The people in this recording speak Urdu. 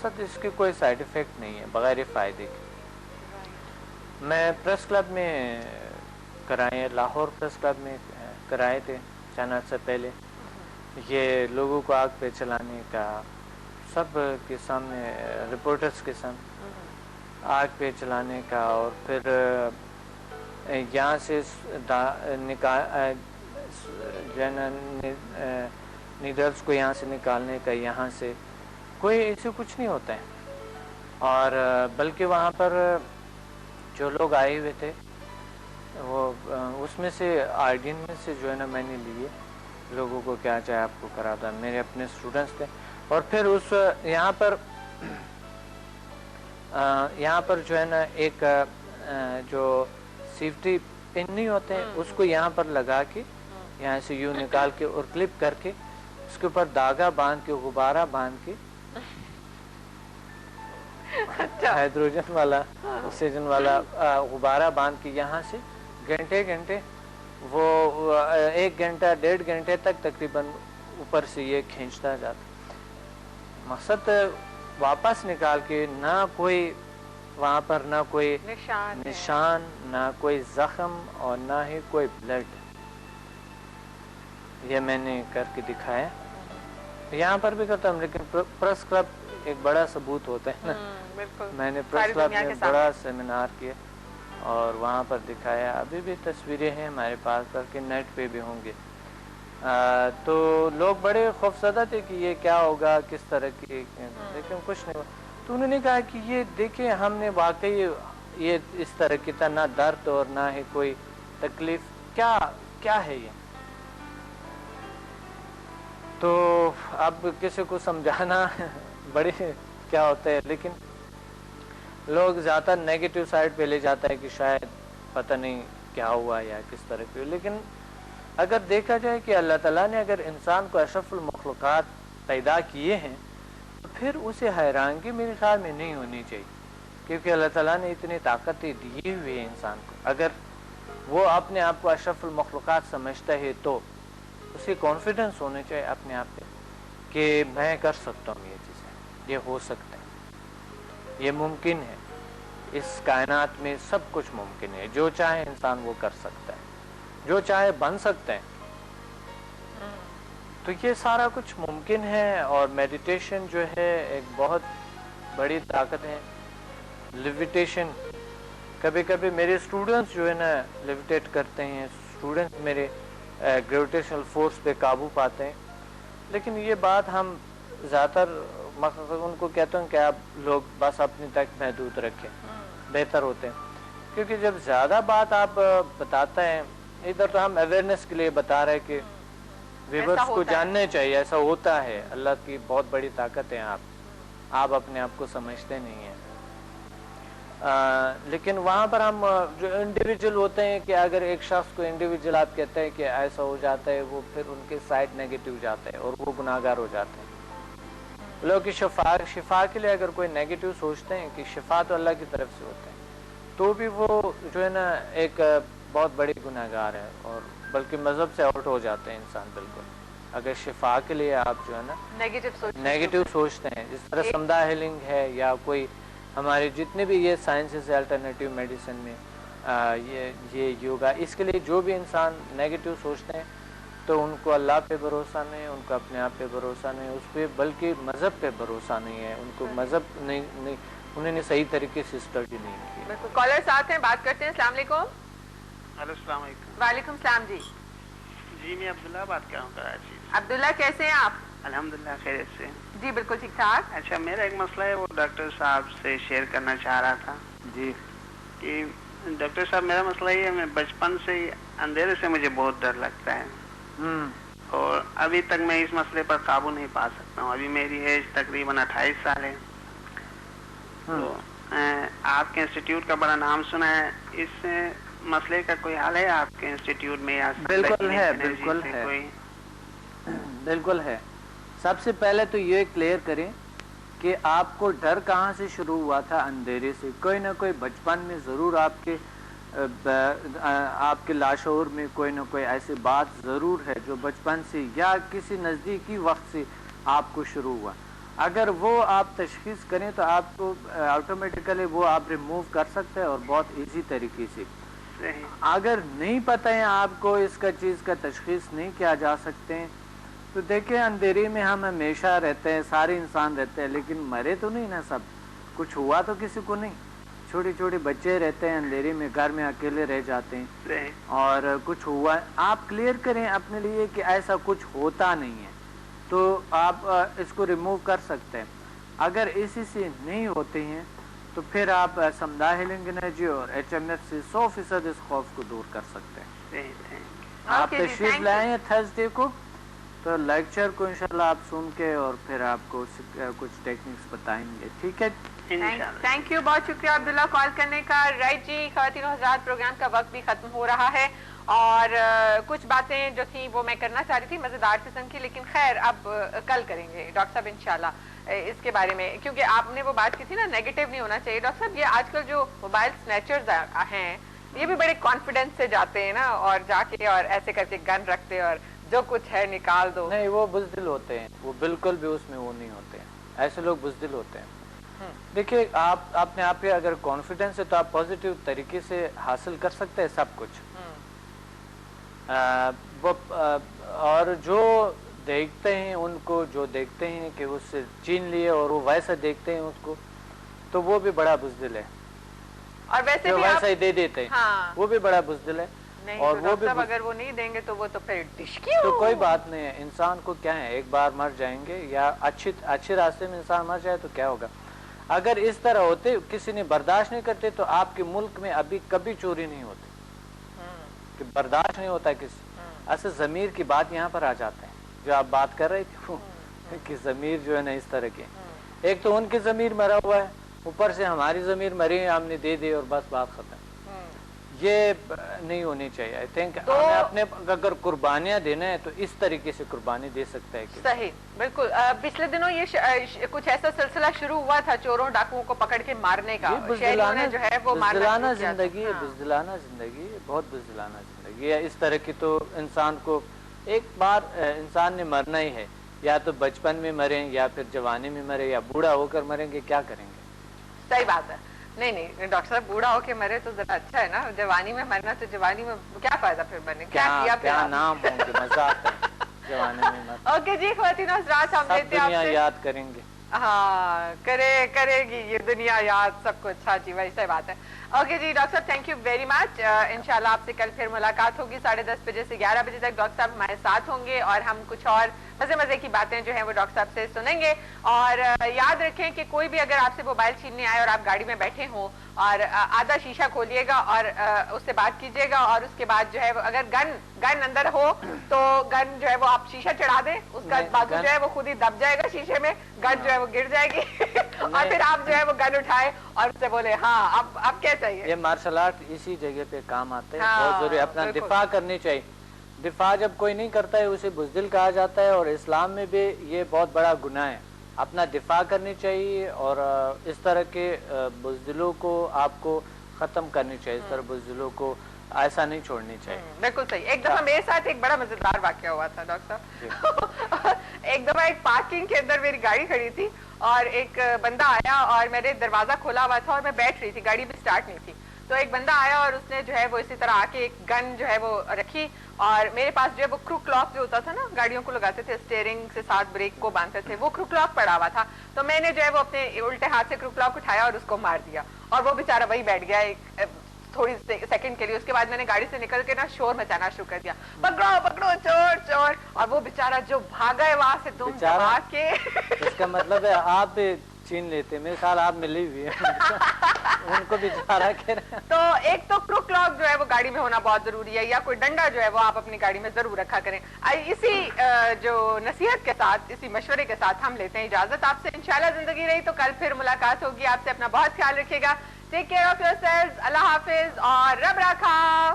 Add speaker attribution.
Speaker 1: مقصد اس کے کوئی سائیڈ افیکٹ نہیں ہے بغیر فائدے کے. میں پریس کلب میں کرائے، لاہور پریس کلب میں کرائے تھے چند عرصے پہلے. یہ لوگوں کو آگ پہ چلانے کا، سب کے سامنے رپورٹرز کے سامنے آگ پہ چلانے کا، اور پھر یہاں سے نیڈلز کو یہاں سے نکالنے کا، یہاں سے کوئی ایسے کچھ نہیں ہوتا ہے. اور بلکہ وہاں پر جو لوگ آئے ہوئے تھے وہ اس میں سے آئیڈین میں سے جو ہے نا میں نے لیے لوگوں کو کیا چاہے آپ کو کرا تھا، میرے اپنے اسٹوڈنٹس تھے. اور پھر اس یہاں پر جو ہے نا ایک جو سیفٹی پن نہیں ہوتے ہیں اس کو یہاں پر لگا کے یہاں سے یوں نکال کے اور کلپ کر کے اس کے اوپر دھاگا باندھ کے غبارہ باندھ کے ہائیڈروجن والا آکسیجن والا غبارہ باندھ کے یہاں سے گھنٹے وہ 1 گھنٹہ 1.5 گھنٹے تک تقریباً اوپر سے یہ کھینچتا جاتا. مقصد واپس نکال کے نہ کوئی وہاں پر نہ کوئی نشان، نہ کوئی زخم، اور نہ ہی کوئی بلڈ. یہ میں نے کر کے دکھایا. یہاں پر بھی کرتا ہوں لیکن پریس کلب ایک بڑا ثبوت ہوتا ہے نا. میں نے پریس کلب میں بڑا سیمینار کیا اور وہاں پر دکھایا. ابھی بھی تصویریں ہیں ہمارے پاس بلکہ نیٹ پہ بھی ہوں گے. تو لوگ بڑے خوفزدہ تھے کہ یہ کیا ہوگا، کس طرح کی، لیکن کچھ نہیں ہوا. تو انہوں نے کہا کہ یہ دیکھیں ہم نے واقعی یہ اس طرح کی تھا، نہ درد اور نہ ہی کوئی تکلیف. کیا ہے یہ؟ تو اب کسی کو سمجھانا بڑی کیا ہوتا ہے، لیکن لوگ زیادہ نیگیٹو سائڈ پہ لے جاتا ہے کہ شاید پتہ نہیں کیا ہوا یا کس طرح کی. لیکن اگر دیکھا جائے کہ اللہ تعالیٰ نے اگر انسان کو اشرف المخلوقات پیدا کیے ہیں تو پھر اسے حیرانگی میرے خیال میں نہیں ہونی چاہیے، کیونکہ اللہ تعالیٰ نے اتنی طاقتیں دی ہوئی ہیں انسان کو. اگر وہ اپنے آپ کو اشرف المخلوقات سمجھتا ہے تو اسے کانفیڈنس ہونا چاہیے اپنے آپ پہ کہ میں کر سکتا ہوں، یہ چیزیں، یہ ہو سکتا ہے، یہ ممکن ہے. اس کائنات میں سب کچھ ممکن ہے. جو چاہے انسان وہ کر سکتا ہے، جو چاہے بن سکتا ہے. تو یہ سارا کچھ ممکن ہے. اور میڈیٹیشن جو ہے ایک بہت بڑی طاقت ہے. لیویٹیشن، کبھی کبھی میرے اسٹوڈنٹس جو ہے نا لیویٹیٹ کرتے ہیں، اسٹوڈنٹس میرے گریویٹیشنل فورس پہ قابو پاتے ہیں. لیکن یہ بات ہم زیادہ تر ان کو کہتا ہوں کہ آپ لوگ بس اپنی تک محدود رکھیں، بہتر ہوتے ہیں. کیونکہ جب زیادہ بات آپ بتاتے ہیں، ادھر تو ہم اویئرنیس کے لیے بتا رہے کہ ویورز کو جاننے چاہیے ایسا ہوتا ہے. اللہ کی بہت بڑی طاقت ہے. آپ اپنے آپ کو سمجھتے نہیں ہیں. لیکن وہاں پر ہم جو انڈیویجول ہوتے ہیں کہ اگر ایک شخص کو انڈیویجول آپ کہتے ہیں کہ ایسا ہو جاتا ہے، وہ پھر ان کے سائڈ نیگیٹو جاتا ہے اور وہ گناہگار ہو جاتے ہیں. لوگ کی شفا کے لیے اگر کوئی نیگیٹو سوچتے ہیں کہ شفا تو اللہ کی طرف سے ہوتا ہے، تو بھی وہ جو ہے نا ایک بہت بڑی گناہگار ہے، اور بلکہ مذہب سے آؤٹ ہو جاتے ہیں انسان بالکل. اگر شفا کے لیے آپ جو ہے نا نیگیٹو سوچتے ہیں، جس طرح سمدھا ہیلنگ ہے یا کوئی ہمارے جتنے بھی یہ سائنسز ہے الٹرنیٹیو میڈیسن میں، یہ یوگا، اس کے لیے جو بھی انسان نیگیٹو سوچتے ہیں تو ان کو اللہ پہ بھروسہ نہیں ہے، ان کو اپنے آپ پہ بھروسہ نہیں ہے اس پہ، بلکہ مذہب پہ بھروسہ نہیں ہے. ان کو مذہب نہیں انہوں نے صحیح طریقے سے اسٹڈی نہیں کی.
Speaker 2: بالکل. کالر ساتھ ہیں، بات کرتے ہیں. السلام علیکم.
Speaker 3: ہلو، السلام علیکم.
Speaker 2: وعلیکم السلام.
Speaker 3: جی میں عبداللہ بات کر رہا ہوں کراچی سے.
Speaker 2: عبداللہ کیسے ہیں آپ؟
Speaker 3: الحمدللہ خیریت سے.
Speaker 2: جی بالکل ٹھیک ٹھاک.
Speaker 3: اچھا، میرا ایک مسئلہ ہے وہ ڈاکٹر صاحب سے شیئر کرنا چاہ رہا تھا.
Speaker 1: جی.
Speaker 3: کہ ڈاکٹر صاحب میرا مسئلہ یہ ہے، میں بچپن سے ہی اندھیرے سے مجھے بہت ڈر لگتا ہے، اور ابھی تک میں اس مسئلے پر قابو نہیں پا سکتا ہوں. ابھی میری ایج تقریباً 28 سال ہے. تو آپ کے انسٹیٹیوٹ کا بڑا نام سنا ہے. اس مسئلے کا کوئی حل ہے آپ کے انسٹیٹیوٹ میں؟ یا
Speaker 1: بالکل ہے، بالکل ہے، بالکل ہے. سب سے پہلے تو یہ کلیئر کریں کہ آپ کو ڈر کہاں سے شروع ہوا تھا؟ اندھیرے سے. کوئی نہ کوئی بچپن میں ضرور آپ کے لاشعور میں کوئی نہ کوئی ایسی بات ضرور ہے جو بچپن سے یا کسی نزدیکی وقت سے آپ کو شروع ہوا. اگر وہ آپ تشخیص کریں تو آپ کو آٹومیٹیکلی وہ آپ ریموو کر سکتے ہیں اور بہت ایزی طریقے سے. اگر نہیں پتہ ہے آپ کو اس کا چیز کا تشخیص نہیں کیا جا سکتے ہیں تو دیکھیں اندھیرے میں ہم ہمیشہ رہتے ہیں, سارے انسان رہتے ہیں, لیکن مرے تو نہیں نا سب, کچھ ہوا تو کسی کو نہیں. چھوٹے چھوٹے بچے رہتے ہیں اندھیرے میں, گھر میں اکیلے رہ جاتے ہیں اور کچھ ہوا. آپ کلیئر کریں اپنے لیے کہ ایسا کچھ ہوتا نہیں ہے تو آپ اس کو ریموو کر سکتے ہیں. اگر اسی سے نہیں ہوتے ہیں تو پھر آپ سمدھا ہیلنگ انرجی اور HMF سے 100% اس خوف کو دور کر سکتے ہیں. آپ تشریف لائیں ہیں تھرسڈے کو تو لیکچر کو انشاءاللہ آپ سن کے اور پھر آپ کو کچھ ٹیکنکس بتائیں گے. ٹھیک ہے,
Speaker 2: تھینک یو, بہت شکریہ عبداللہ کال کرنے کا. رائٹ جی, خواتین و حضرات پروگرام کا وقت بھی ختم ہو رہا ہے اور کچھ باتیں جو تھیں وہ میں کرنا چاہ رہی تھی مزیدار قسم کی, لیکن خیر اب کل کریں گے ڈاکٹر صاحب انشاءاللہ اس کے بارے میں, کیونکہ آپ نے وہ بات کی تھی نا نیگیٹو نہیں ہونا چاہیے. ڈاکٹر صاحب یہ آج کل جو موبائل سنیچرز ہیں یہ بھی بڑے کانفیڈنس سے جاتے ہیں نا, اور جا کے اور ایسے کر کے گن رکھتے اور جو کچھ ہے نکال دو.
Speaker 1: نہیں, وہ بزدل ہوتے ہیں, وہ بالکل بھی اس میں وہ نہیں ہوتے ہیں. ایسے لوگ بزدل ہوتے ہیں. دیکھیے آپ اپنے آپ پہ اگر کانفیڈنس ہے تو آپ پازیٹیو طریقے سے حاصل کر سکتے ہیں سب کچھ. اور جو دیکھتے ہیں ان کو, جو دیکھتے ہیں کہ اس سے چین لیے اور وہ ویسا دیکھتے ہیں اس کو, تو وہ بھی بڑا بزدل ہے.
Speaker 2: اور ویسے بھی
Speaker 1: ویسا ہی دے دیتے ہیں, وہ بھی بڑا بزدل ہے.
Speaker 2: اور وہ بھی اگر وہ نہیں دیں گے تو وہ تو پھر
Speaker 1: تو کوئی بات نہیں ہے. انسان کو کیا ہے, ایک بار مر جائیں گے یا اچھے راستے میں انسان مر جائے تو کیا ہوگا. اگر اس طرح ہوتے کسی نے برداشت نہیں کرتے تو آپ کے ملک میں ابھی کبھی چوری نہیں ہوتی, کہ برداشت نہیں ہوتا کسی. اصل ضمیر کی بات یہاں پر آ جاتے ہیں جو آپ بات کر رہے تھے کہ ضمیر جو ہے نا اس طرح کے, ایک تو ان کی ضمیر مرا ہوا ہے, اوپر سے ہماری ضمیر مری ہے, ہم نے دے دی اور بس بات ختم. یہ نہیں ہونی چاہیے. آئی تھنک ہمیں اپنے اگر قربانیاں دینا ہے تو اس طریقے سے قربانی دے سکتا ہے.
Speaker 2: صحیح, بالکل. پچھلے دنوں یہ کچھ ایسا سلسلہ شروع ہوا تھا چوروں ڈاکوؤں کو پکڑ کے مارنے کا.
Speaker 1: بزدلانہ زندگی, بزدلانہ زندگی, بہت بزدلانہ زندگی ہے. اس طرح کی تو انسان کو ایک بار انسان نے مرنا ہی ہے, یا تو بچپن میں مریں یا پھر جوانی میں مریں یا بوڑھا ہو کر مریں گے, کیا کریں گے.
Speaker 2: صحیح بات ہے. نہیں ڈاکٹر صاحب, بوڑھا ہو کے مرے تو ذرا اچھا ہے نا. جوانی میں مرنا تو جوانی میں کیا فائدہ پھر مرنے
Speaker 1: کیا نام ہوں گے, مزہ آتا ہے جوانی میں مرنا.
Speaker 2: اوکے جی خواتین حضرات, ہم لیتے ہیں
Speaker 1: آپ سے یاد کریں گے.
Speaker 2: ہاں کرے گی یہ دنیا یاد سب کچھ. ہاں جی, وہی صحیح بات ہے. اوکے جی ڈاکٹر صاحب, تھینک یو ویری مچ. انشاءاللہ آپ سے کل پھر ملاقات ہوگی 10:30 بجے سے 11 بجے تک. ڈاکٹر صاحب ہمارے ساتھ ہوں گے اور ہم کچھ اور مزے کی باتیں جو ہیں وہ ڈاکٹر صاحب سے سنیں گے. اور یاد رکھیں کہ کوئی بھی اگر آپ سے موبائل چھیننے آئے اور آپ گاڑی میں بیٹھے ہوں اور آدھا شیشہ کھولیے گا اور اس سے بات کیجیے گا, اور اس کے بعد جو ہے اگر گن اندر ہو تو گن جو ہے وہ آپ شیشہ چڑھا دیں, اس کا بازو جو ہے وہ خود ہی دب جائے گا شیشے میں, گن جو ہے وہ گر جائے گی اور پھر آپ جو ہے وہ گن اٹھائے اور اس سے بولے ہاں اب کیا چاہیے.
Speaker 1: یہ مارشل آرٹ اسی جگہ پہ کام آتے ہیں, بہت ضروری. اپنا دفاع کرنی چاہیے. دفاع جب کوئی نہیں کرتا ہے اسے بزدل کہا جاتا ہے, اور اسلام میں بھی یہ بہت بڑا گناہ ہے. اپنا دفاع کرنی چاہیے اور اس طرح کے بزدلوں کو آپ کو ختم کرنی چاہیے. اس طرح بزدلوں کو ایسا نہیں چھوڑنی چاہیے.
Speaker 2: بالکل صحیح. ایک دفعہ میرے ساتھ ایک بڑا مزیدار واقعہ ہوا تھا ڈاکٹر صاحب. ایک دفعہ ایک پارکنگ کے اندر میری گاڑی کھڑی تھی اور ایک بندہ آیا اور میرے دروازہ کھولا ہوا تھا اور میں بیٹھ رہی تھی, گاڑی بھی سٹارٹ نہیں تھی. تو ایک بندہ آیا اور اس نے جو ہے وہ اسی طرح آ کے ایک گن جو ہے وہ رکھی, اور میرے پاس جو ہے وہ کروک لاک جو ہوتا تھا نا, گاڑیوں کو لگاتے تھے اسٹیئرنگ سے ساتھ بریک کو باندھتے تھے, وہ کروک لاک پڑا ہوا تھا. تو میں نے جو ہے وہ اپنے الٹے ہاتھ سے کروک لاک اٹھایا اور اس کو مار دیا, اور وہ بیچارہ وہی بیٹھ گیا ایک تھوڑی سیکنڈ کے لیے. اس کے بعد میں نے گاڑی سے نکل کے نا شور مچانا شروع کر دیا, پکڑو چور چور, اور وہ بیچارہ جو بھاگا ہے وہاں سے دم دبا کے.
Speaker 1: اس کا مطلب ہے آپ چین لیتے, میرے خیال آپ ملی ہوئی ہے ان کو بیچارہ کہہ رہے ہیں.
Speaker 2: تو ایک تو کروک لاک جو ہے وہ گاڑی میں ہونا بہت ضروری ہے, یا کوئی ڈنڈا جو ہے وہ آپ اپنی گاڑی میں ضرور رکھا کریں. اسی جو نصیحت کے ساتھ, اسی مشورے کے ساتھ ہم لیتے ہیں اجازت آپ سے. انشاءاللہ زندگی رہی تو کل پھر ملاقات ہوگی. آپ سے اپنا بہت خیال رکھیے گا. Take care of yourselves. اللہ حافظ اور رب رکھا.